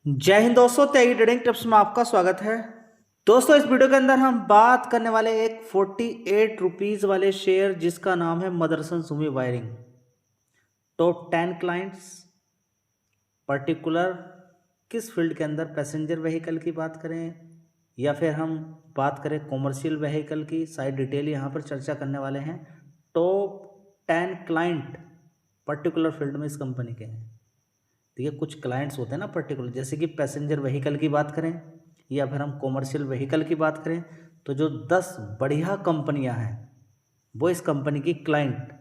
जय हिंद दोस्तों, त्यागी trading tips में आपका स्वागत है। दोस्तों, इस वीडियो के अंदर हम बात करने वाले एक 48 रुपीज़ वाले शेयर जिसका नाम है Motherson Sumi Wiring. Top 10 clients, particular किस फील्ड के अंदर, पैसेंजर व्हीकल की बात करें या फिर हम बात करें कॉमर्शियल व्हीकल की, सारी डिटेल यहाँ पर चर्चा करने वाले हैं। टॉप 10 क्लाइंट पर्टिकुलर फील्ड में इस कंपनी के हैं। देखिए, कुछ क्लाइंट्स होते हैं ना पर्टिकुलर, जैसे कि पैसेंजर व्हीकल की बात करें या फिर हम कॉमर्शियल व्हीकल की बात करें, तो जो 10 बढ़िया कंपनियां हैं वो इस कंपनी की क्लाइंट।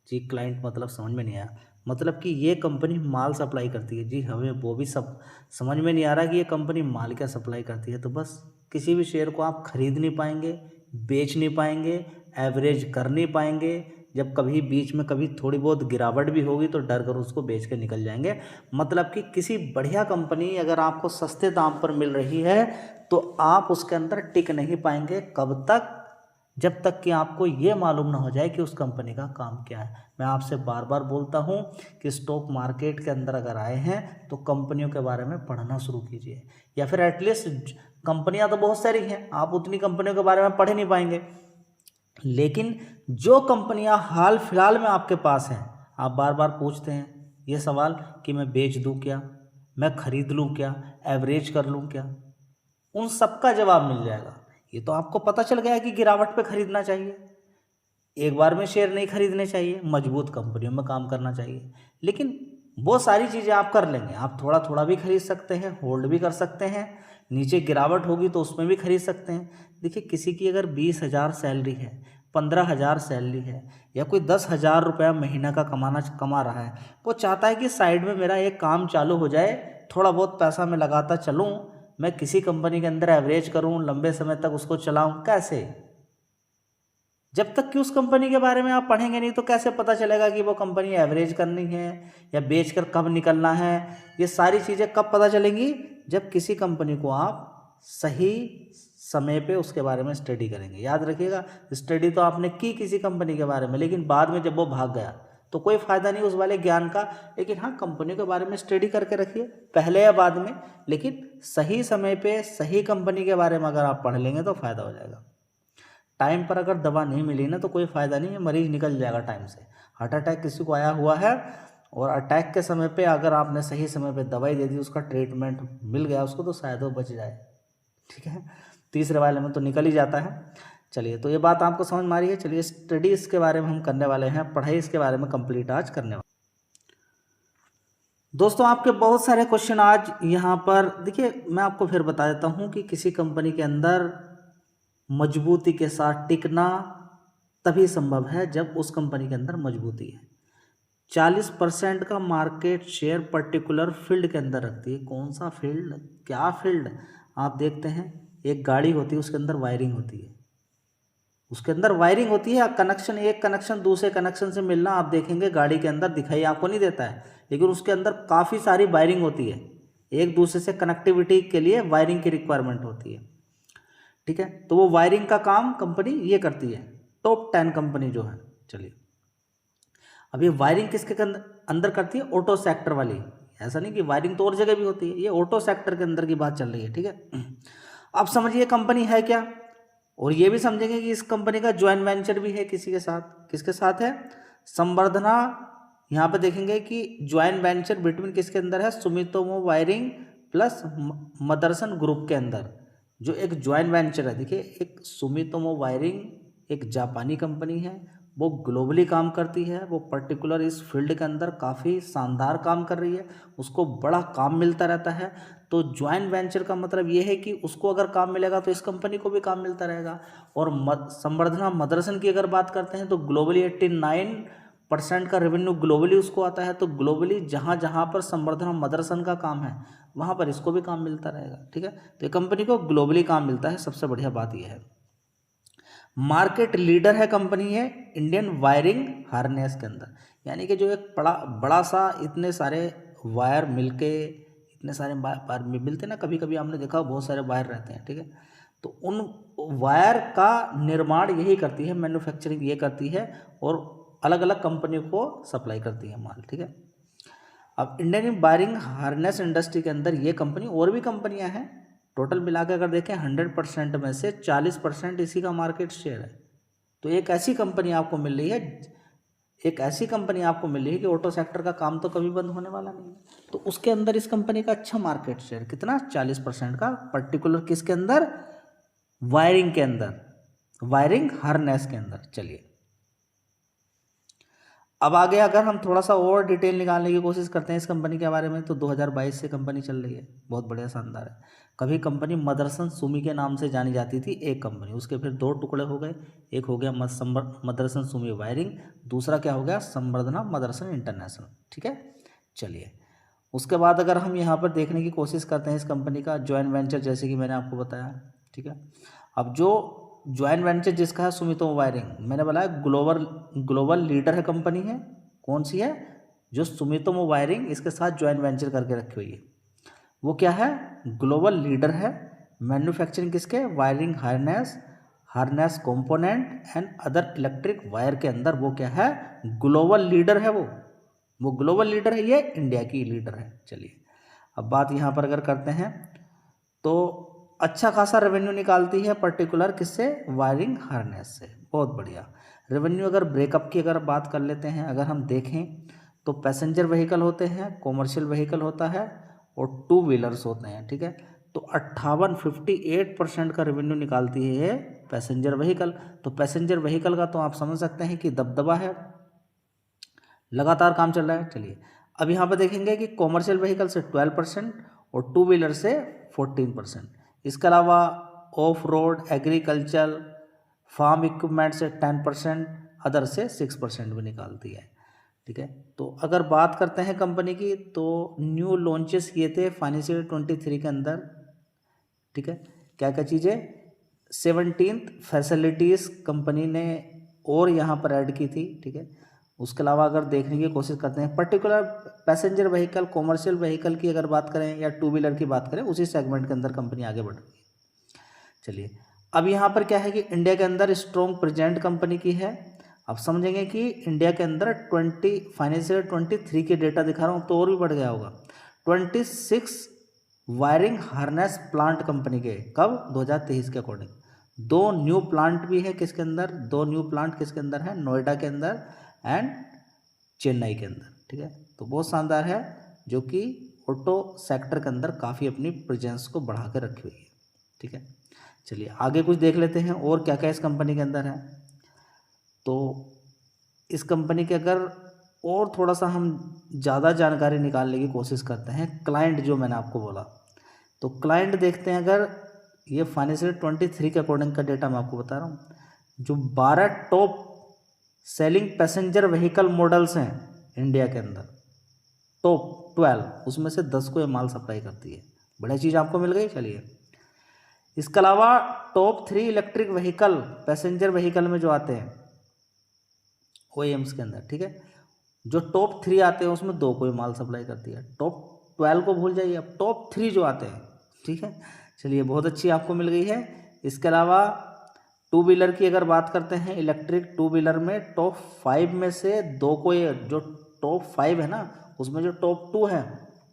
जी, क्लाइंट मतलब समझ में नहीं आया, मतलब कि ये कंपनी माल सप्लाई करती है। जी, हमें वो भी सब समझ में नहीं आ रहा कि ये कंपनी माल क्या सप्लाई करती है। तो बस किसी भी शेयर को आप खरीद नहीं पाएंगे, बेच नहीं पाएंगे, एवरेज कर नहीं पाएंगे। जब कभी बीच में कभी थोड़ी बहुत गिरावट भी होगी तो डर कर उसको बेच के निकल जाएंगे। मतलब कि किसी बढ़िया कंपनी अगर आपको सस्ते दाम पर मिल रही है तो आप उसके अंदर टिक नहीं पाएंगे। कब तक? जब तक कि आपको ये मालूम ना हो जाए कि उस कंपनी का काम क्या है। मैं आपसे बार बार बोलता हूँ कि स्टॉक मार्केट के अंदर अगर आए हैं तो कंपनियों के बारे में पढ़ना शुरू कीजिए, या फिर एटलीस्ट कंपनियां तो बहुत सारी हैं, आप उतनी कंपनियों के बारे में पढ़ ही नहीं पाएंगे। लेकिन जो कंपनियां हाल फिलहाल में आपके पास हैं, आप बार बार पूछते हैं ये सवाल कि मैं बेच दूं क्या, मैं खरीद लूं क्या, एवरेज कर लूं क्या, उन सबका जवाब मिल जाएगा। ये तो आपको पता चल गया है कि गिरावट पे खरीदना चाहिए, एक बार में शेयर नहीं खरीदने चाहिए, मजबूत कंपनियों में काम करना चाहिए। लेकिन वो सारी चीज़ें आप कर लेंगे, आप थोड़ा थोड़ा भी खरीद सकते हैं, होल्ड भी कर सकते हैं, नीचे गिरावट होगी तो उसमें भी खरीद सकते हैं। देखिए, किसी की अगर 20,000 सैलरी है, 15,000 सैलरी है, या कोई 10,000 रुपया महीना का कमा रहा है, वो चाहता है कि साइड में मेरा एक काम चालू हो जाए, थोड़ा बहुत पैसा मैं लगाता चलूँ, मैं किसी कंपनी के अंदर एवरेज करूँ, लंबे समय तक उसको चलाऊँ। कैसे? जब तक कि उस कंपनी के बारे में आप पढ़ेंगे नहीं तो कैसे पता चलेगा कि वो कंपनी एवरेज करनी है या बेचकर कब निकलना है। ये सारी चीज़ें कब पता चलेंगी? जब किसी कंपनी को आप सही समय पे उसके बारे में स्टडी करेंगे। याद रखिएगा, स्टडी तो आपने की किसी कंपनी के बारे में, लेकिन बाद में जब वो भाग गया तो कोई फ़ायदा नहीं उस वाले ज्ञान का। लेकिन हाँ, कंपनियों के बारे में स्टडी करके रखिए, पहले या बाद में, लेकिन सही समय पे सही कंपनी के बारे में अगर आप पढ़ लेंगे तो फ़ायदा हो जाएगा। टाइम पर अगर दवा नहीं मिली ना तो कोई फ़ायदा नहीं है, मरीज निकल जाएगा टाइम से। हार्ट अटैक किसी को आया हुआ है और अटैक के समय पे अगर आपने सही समय पे दवाई दे दी, उसका ट्रीटमेंट मिल गया उसको, तो शायद वो बच जाए। ठीक है, तीसरे वाले में तो निकल ही जाता है। चलिए, तो ये बात आपको समझ में आ रही है। चलिए, स्टडी इसके बारे में हम करने वाले हैं, पढ़ाई इसके बारे में कंप्लीट आज करने वाले। दोस्तों, आपके बहुत सारे क्वेश्चन आज यहाँ पर देखिए, मैं आपको फिर बता देता हूँ कि किसी कंपनी के अंदर मजबूती के साथ टिकना तभी संभव है जब उस कंपनी के अंदर मजबूती है। 40% का मार्केट शेयर पर्टिकुलर फील्ड के अंदर रखती है। कौन सा फील्ड, क्या फील्ड? आप देखते हैं, एक गाड़ी होती है, उसके अंदर वायरिंग होती है, उसके अंदर वायरिंग होती है, कनेक्शन, एक कनेक्शन दूसरे कनेक्शन से मिलना आप देखेंगे गाड़ी के अंदर दिखाई आपको नहीं देता है, लेकिन उसके अंदर काफ़ी सारी वायरिंग होती है। एक दूसरे से कनेक्टिविटी के लिए वायरिंग की रिक्वायरमेंट होती है। ठीक है, तो वो वायरिंग का काम कंपनी ये करती है, टॉप 10 कंपनी जो है। चलिए, अब ये वायरिंग किसके अंदर करती है? ऑटो सेक्टर वाली। ऐसा नहीं कि वायरिंग तो और जगह भी होती है, ये ऑटो सेक्टर के अंदर की बात चल रही है। ठीक है, अब समझिए कंपनी है क्या, और ये भी समझेंगे कि इस कंपनी का ज्वाइंट वेंचर भी है किसी के साथ। किसके साथ है? संवर्धना। यहाँ पे देखेंगे कि ज्वाइंट वेंचर बिटवीन किसके अंदर है? Sumitomo wiring plus Motherson group के अंदर जो एक ज्वाइंट वेंचर है। देखिए, एक सुमितोमो वायरिंग एक जापानी कंपनी है, वो ग्लोबली काम करती है, वो पर्टिकुलर इस फील्ड के अंदर काफ़ी शानदार काम कर रही है, उसको बड़ा काम मिलता रहता है। तो ज्वाइंट वेंचर का मतलब ये है कि उसको अगर काम मिलेगा तो इस कंपनी को भी काम मिलता रहेगा। और संवर्धना मदरसन की अगर बात करते हैं तो ग्लोबली 89% का रेवेन्यू ग्लोबली उसको आता है। तो ग्लोबली जहाँ जहाँ पर संवर्धना मदरसन का काम है वहाँ पर इसको भी काम मिलता रहेगा। ठीक है, तो ये कंपनी को ग्लोबली काम मिलता है, सबसे बढ़िया बात यह है। मार्केट लीडर है कंपनी है इंडियन वायरिंग हार्नेस के अंदर, यानी कि जो एक बड़ा बड़ा सा इतने सारे वायर मिलके, इतने सारे वायर मिलते ना, कभी कभी आपने देखा बहुत सारे वायर रहते हैं। ठीक है, तो उन वायर का निर्माण यही करती है, मैन्युफैक्चरिंग ये करती है और अलग अलग कंपनियों को सप्लाई करती है माल। ठीक है, अब इंडियन वायरिंग हार्नेस इंडस्ट्री के अंदर ये कंपनी और भी कंपनियां हैं, टोटल मिला के अगर देखें 100% में से 40% इसी का मार्केट शेयर है। तो एक ऐसी कंपनी आपको मिल रही है कि ऑटो सेक्टर का काम तो कभी बंद होने वाला नहीं है। तो उसके अंदर इस कंपनी का अच्छा मार्केट शेयर कितना, 40% का, पर्टिकुलर किसके अंदर, वायरिंग के अंदर, वायरिंग हार्नेस के अंदर। चलिए अब आगे अगर हम थोड़ा सा और डिटेल निकालने की कोशिश करते हैं इस कंपनी के बारे में, तो 2022 से कंपनी चल रही है, बहुत बढ़िया, शानदार है। कभी कंपनी मदरसन सुमी के नाम से जानी जाती थी एक कंपनी, उसके फिर दो टुकड़े हो गए, एक हो गया मदरसन सुमी वायरिंग, दूसरा क्या हो गया, संवर्धना मदरसन इंटरनेशनल। ठीक है, चलिए उसके बाद अगर हम यहाँ पर देखने की कोशिश करते हैं इस कंपनी का जॉइंट वेंचर, जैसे कि मैंने आपको बताया। ठीक है, अब जो जॉइंट वेंचर जिसका है सुमितोमो वायरिंग, मैंने बोला ग्लोबल लीडर है कंपनी है, कौन सी है, जो सुमितोमो वायरिंग इसके साथ जॉइंट वेंचर करके रखी हुई है, वो क्या है, ग्लोबल लीडर है। मैन्युफैक्चरिंग किसके, wiring harness component and other electric wire के अंदर वो क्या है, ग्लोबल लीडर है। वो ग्लोबल लीडर है, ये इंडिया की लीडर है। चलिए अब बात यहाँ पर अगर करते हैं तो अच्छा खासा रेवेन्यू निकालती है, पर्टिकुलर किससे, वायरिंग हार्नेस से, बहुत बढ़िया रेवेन्यू। अगर ब्रेकअप की अगर बात कर लेते हैं, अगर हम देखें तो पैसेंजर व्हीकल होते हैं, कॉमर्शियल व्हीकल होता है और टू व्हीलर्स होते हैं। ठीक है, तो 58% का रेवेन्यू निकालती है ये पैसेंजर व्हीकल। तो पैसेंजर व्हीकल का तो आप समझ सकते हैं कि दबदबा है, लगातार काम चल रहा है। चलिए अब यहाँ पर देखेंगे कि कॉमर्शियल व्हीकल से 12% और टू व्हीलर से 14%। इसके अलावा off road, agriculture, farm equipment से 10%, अदर से 6% भी निकालती है। ठीक है, तो अगर बात करते हैं कंपनी की, तो न्यू लॉन्चेस किए थे फाइनेंशियल 23 के अंदर। ठीक है, क्या क्या चीज़ें, 17th फैसिलिटीज़ कंपनी ने और यहाँ पर ऐड की थी। ठीक है, उसके अलावा अगर देखने की कोशिश करते हैं particular passenger vehicle, commercial vehicle की अगर बात करें या टू व्हीलर की बात करें, उसी सेगमेंट के अंदर कंपनी आगे बढ़ रही है। चलिए अब यहाँ पर क्या है कि इंडिया के अंदर स्ट्रॉन्ग प्रेजेंट कंपनी की है। अब समझेंगे कि इंडिया के अंदर फाइनेंशियल 23 के डेटा दिखा रहा हूँ तो और भी बढ़ गया होगा, 26 वायरिंग हार्नेस प्लांट कंपनी के, कब, 2023 के अकॉर्डिंग। दो न्यू प्लांट भी है किसके अंदर, दो न्यू प्लांट किसके अंदर है, नोएडा के अंदर एंड चेन्नई के अंदर। ठीक है, तो बहुत शानदार है, जो कि ऑटो सेक्टर के अंदर काफ़ी अपनी प्रेजेंस को बढ़ा कर रखी हुई है। ठीक है, चलिए आगे कुछ देख लेते हैं और क्या क्या इस कंपनी के अंदर है। तो इस कंपनी के अगर और थोड़ा सा हम ज़्यादा जानकारी निकालने की कोशिश करते हैं, क्लाइंट जो मैंने आपको बोला, तो क्लाइंट देखते हैं। अगर ये फाइनेंशियल 23 के अकॉर्डिंग का डेटा मैं आपको बता रहा हूँ, जो 12 top selling passenger vehicle models हैं इंडिया के अंदर, टॉप 12, उसमें से 10 को ये माल सप्लाई करती है। बढ़िया चीज़ आपको मिल गई। चलिए इसके अलावा top 3 electric vehicle passenger vehicle में जो आते हैं OEMs के अंदर, ठीक है, जो टॉप 3 आते हैं उसमें 2 को ये माल सप्लाई करती है। टॉप 12 को भूल जाइए, अब टॉप 3 जो आते हैं। ठीक है, चलिए बहुत अच्छी आपको मिल गई है। इसके अलावा टू व्हीलर की अगर बात करते हैं, इलेक्ट्रिक टू व्हीलर में टॉप 5 में से 2 को ये, जो टॉप 5 है ना, उसमें जो टॉप 2 है,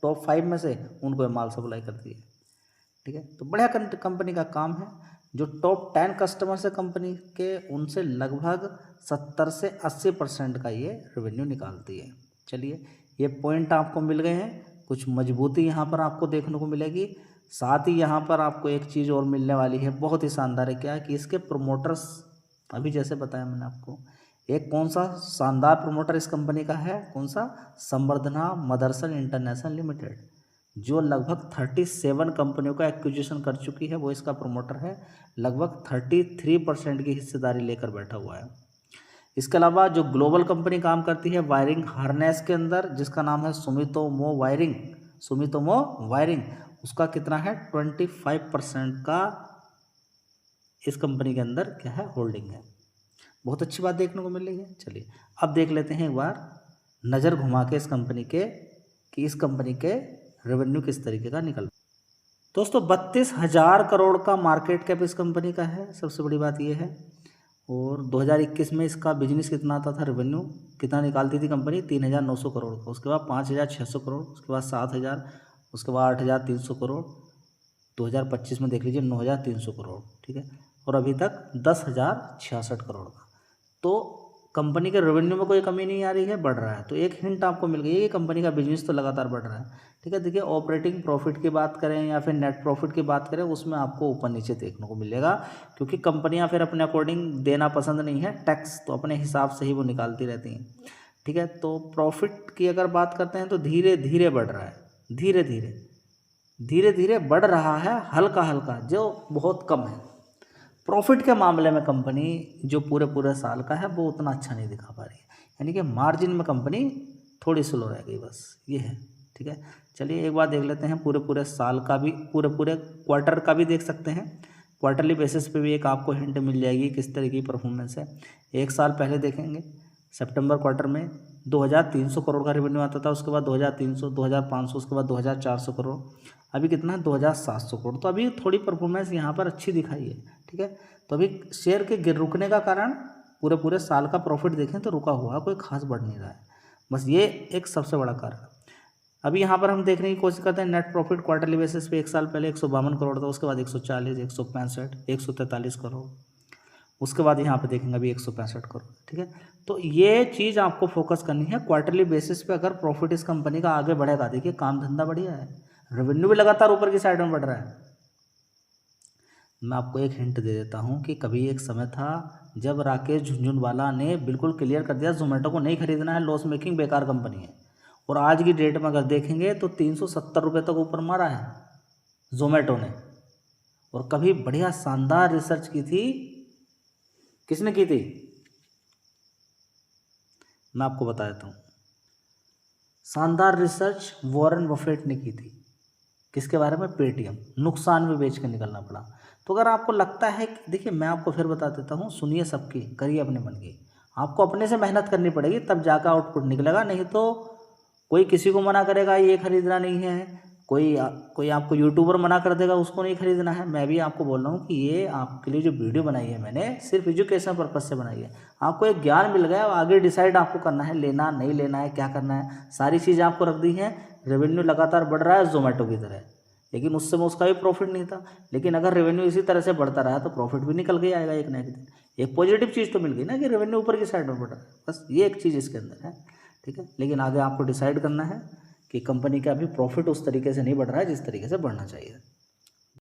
टॉप 5 में से उनको ये माल सप्लाई करती है। ठीक है, तो बढ़िया कंपनी का काम है। जो टॉप 10 कस्टमर्स है कंपनी के, उनसे लगभग 70 से 80% का ये रेवेन्यू निकालती है। चलिए ये पॉइंट आपको मिल गए हैं, कुछ मजबूती यहाँ पर आपको देखने को मिलेगी। साथ ही यहाँ पर आपको एक चीज़ और मिलने वाली है, बहुत ही शानदार है, क्या है कि इसके प्रोमोटर्स, अभी जैसे बताया मैंने आपको, एक कौन सा शानदार प्रोमोटर इस कंपनी का है, कौन सा, संवर्धना मदरसन इंटरनेशनल लिमिटेड, जो लगभग 37 कंपनियों का एक्विजिशन कर चुकी है, वो इसका प्रोमोटर है। लगभग 33% की हिस्सेदारी लेकर बैठा हुआ है। इसके अलावा जो ग्लोबल कंपनी काम करती है वायरिंग हार्नेस के अंदर, जिसका नाम है सुमितोमो वायरिंग, उसका कितना है, 25% का इस कंपनी के अंदर क्या है, होल्डिंग है। बहुत अच्छी बात देखने को मिल रही है। चलिए अब देख लेते हैं एक बार नज़र घुमा के इस कंपनी के, कि इस कंपनी के रेवेन्यू किस तरीके का निकल। दोस्तों 32,000 करोड़ का मार्केट कैप इस कंपनी का है, सबसे बड़ी बात यह है। और 2021 में इसका बिजनेस कितना आता था, रेवेन्यू कितना निकालती थी कंपनी, 3,900 करोड़ का। उसके बाद 5,600 करोड़, उसके बाद 7,000, उसके बाद 8,300 करोड़, 2025 में देख लीजिए 9,300 करोड़, ठीक है। और अभी तक 10,066 करोड़ का। तो कंपनी के रेवेन्यू में कोई कमी नहीं आ रही है, बढ़ रहा है। तो एक हिंट आपको मिल गई है कि कंपनी का बिजनेस तो लगातार बढ़ रहा है, ठीक है। देखिए ऑपरेटिंग प्रॉफिट की बात करें या फिर नेट प्रॉफिट की बात करें, उसमें आपको ऊपर नीचे देखने को मिलेगा, क्योंकि कंपनियां फिर अपने अकॉर्डिंग देना पसंद नहीं है टैक्स, तो अपने हिसाब से ही वो निकालती रहती हैं, ठीक है। तो प्रॉफिट की अगर बात करते हैं तो धीरे धीरे बढ़ रहा है, धीरे धीरे धीरे धीरे बढ़ रहा है, हल्का हल्का, जो बहुत कम है। प्रॉफिट के मामले में कंपनी जो पूरे पूरे साल का है वो उतना अच्छा नहीं दिखा पा रही है, यानी कि मार्जिन में कंपनी थोड़ी स्लो रह गई, बस ये है, ठीक है। चलिए एक बार देख लेते हैं पूरे पूरे साल का भी, पूरे पूरे क्वार्टर का भी देख सकते हैं। क्वार्टरली बेसिस पे भी एक आपको हिंट मिल जाएगी किस तरह की परफॉर्मेंस है। एक साल पहले देखेंगे सितंबर क्वार्टर में 2,300 करोड़ का रेवेन्यू आता था, उसके बाद 2,300, 2,500, उसके बाद 2,400 करोड़, अभी कितना है 2,700 करोड़। तो अभी थोड़ी परफॉर्मेंस यहाँ पर अच्छी दिखाई है, ठीक है। तो अभी शेयर के रुकने का कारण पूरे पूरे साल का प्रॉफिट देखें तो रुका हुआ, कोई खास बढ़ नहीं रहा है, बस ये एक सबसे बड़ा कारण। अभी यहाँ पर हम देखने की कोशिश करते हैं नेट प्रॉफिट क्वार्टरली बेसिस पे। एक साल पहले 152 करोड़ था, उसके बाद 140, 165, 143 करोड़, उसके बाद यहाँ पे देखेंगे अभी 165 करोड़, ठीक है। तो ये चीज़ आपको फोकस करनी है क्वार्टरली बेसिस पे। अगर प्रॉफिट इस कंपनी का आगे बढ़ेगा, देखिए काम धंधा बढ़िया है, रेवेन्यू भी लगातार ऊपर की साइड में बढ़ रहा है। मैं आपको एक हिंट दे देता हूँ कि कभी एक समय था जब राकेश झुनझुनवाला ने बिल्कुल क्लियर कर दिया जोमेटो को नहीं खरीदना है, लॉस मेकिंग बेकार कंपनी है। और आज की डेट में अगर देखेंगे तो 370 रुपये तक ऊपर मारा है जोमेटो ने। और कभी बढ़िया शानदार रिसर्च की थी, किसने की थी, मैं आपको बता देता हूँ। शानदार रिसर्च वॉरेन बफेट ने की थी, किसके बारे में, पेटीएम, नुकसान में बेच कर निकलना पड़ा। तो अगर आपको लगता है कि, देखिए मैं आपको फिर बता देता हूँ, सुनिए सबकी, करिए अपने मन की। आपको अपने से मेहनत करनी पड़ेगी तब जाकर आउटपुट निकलेगा, नहीं तो कोई किसी को मना करेगा ये खरीदना नहीं है, कोई आपको यूट्यूबर मना कर देगा उसको नहीं खरीदना है। मैं भी आपको बोल रहा हूँ कि ये आपके लिए जो वीडियो बनाई है मैंने सिर्फ एजुकेशन पर्पज से बनाई है। आपको एक ज्ञान मिल गया, आगे डिसाइड आपको करना है, लेना नहीं लेना है, क्या करना है, सारी चीज़ें आपको रख दी हैं। रेवेन्यू लगातार बढ़ रहा है जोमेटो की तरह, लेकिन उस समय उसका भी प्रॉफिट नहीं था। लेकिन अगर रेवेन्यू इसी तरह से बढ़ता रहा तो प्रॉफिट भी निकल के आएगा एक ना एक दिन। एक पॉजिटिव चीज़ तो मिल गई ना कि रेवेन्यू ऊपर की साइड में बढ़ रहा है, बस ये एक चीज़ इसके अंदर है, ठीक है। लेकिन आगे आपको डिसाइड करना है कि कंपनी का अभी प्रॉफिट उस तरीके से नहीं बढ़ रहा है जिस तरीके से बढ़ना चाहिए।